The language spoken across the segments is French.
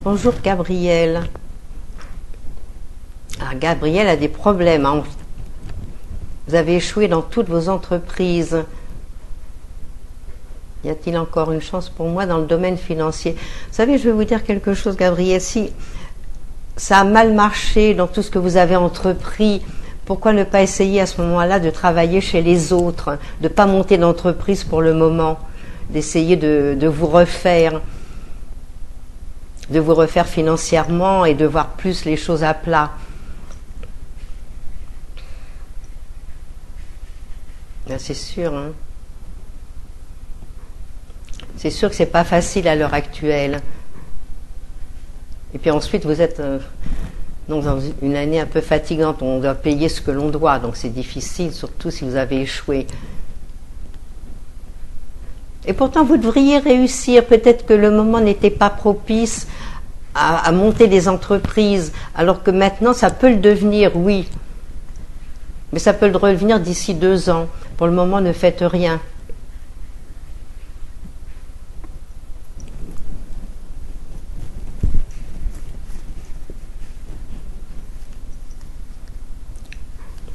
Bonjour Gabriel. Alors Gabriel a des problèmes, hein. Vous avez échoué dans toutes vos entreprises. Y a-t-il encore une chance pour moi dans le domaine financier? Vous savez, je vais vous dire quelque chose, Gabriel. Si ça a mal marché dans tout ce que vous avez entrepris, pourquoi ne pas essayer à ce moment-là de travailler chez les autres, de ne pas monter d'entreprise pour le moment, d'essayer de vous refaire financièrement et de voir plus les choses à plat. Ben, c'est sûr, hein. C'est sûr que c'est pas facile à l'heure actuelle. Et puis ensuite, vous êtes dans une année un peu fatigante. On doit payer ce que l'on doit, donc c'est difficile, surtout si vous avez échoué. Et pourtant, vous devriez réussir. Peut-être que le moment n'était pas propice à monter des entreprises, alors que maintenant, ça peut le devenir, oui. Mais ça peut le devenir d'ici 2 ans. Pour le moment, ne faites rien.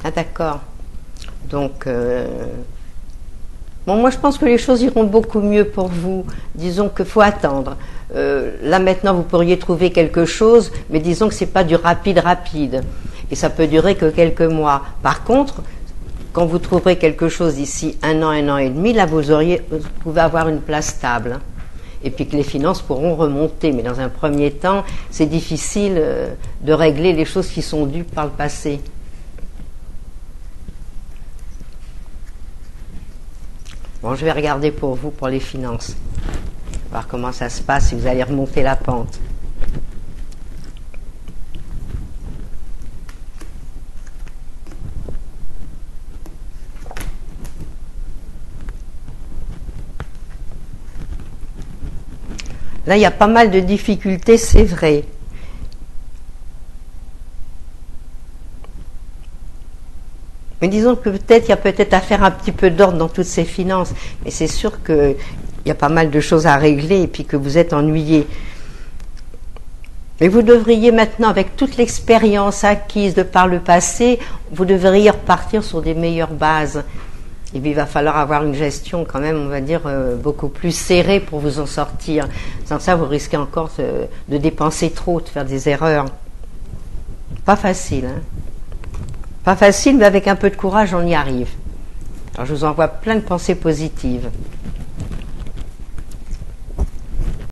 Ah d'accord. Donc, bon, moi je pense que les choses iront beaucoup mieux pour vous. Disons qu'il faut attendre. Là maintenant, vous pourriez trouver quelque chose, mais disons que c'est pas du rapide. Et ça peut durer que quelques mois. Par contre, quand vous trouverez quelque chose d'ici 1 an, 1 an et demi, là vous pouvez avoir une place stable. Et puis que les finances pourront remonter. Mais dans un premier temps, c'est difficile de régler les choses qui sont dues par le passé. Bon, je vais regarder pour vous, pour les finances. Voir comment ça se passe, si vous allez remonter la pente. Là, il y a pas mal de difficultés, c'est vrai. Mais disons que peut-être, il y a peut-être à faire un petit peu d'ordre dans toutes ces finances. Mais c'est sûr qu'il y a pas mal de choses à régler et puis que vous êtes ennuyé. Mais vous devriez maintenant, avec toute l'expérience acquise de par le passé, vous devriez repartir sur des meilleures bases. Et puis il va falloir avoir une gestion quand même, on va dire, beaucoup plus serrée pour vous en sortir. Sans ça, vous risquez encore de dépenser trop, de faire des erreurs. Pas facile, hein. Pas facile, mais avec un peu de courage, on y arrive. Alors je vous envoie plein de pensées positives.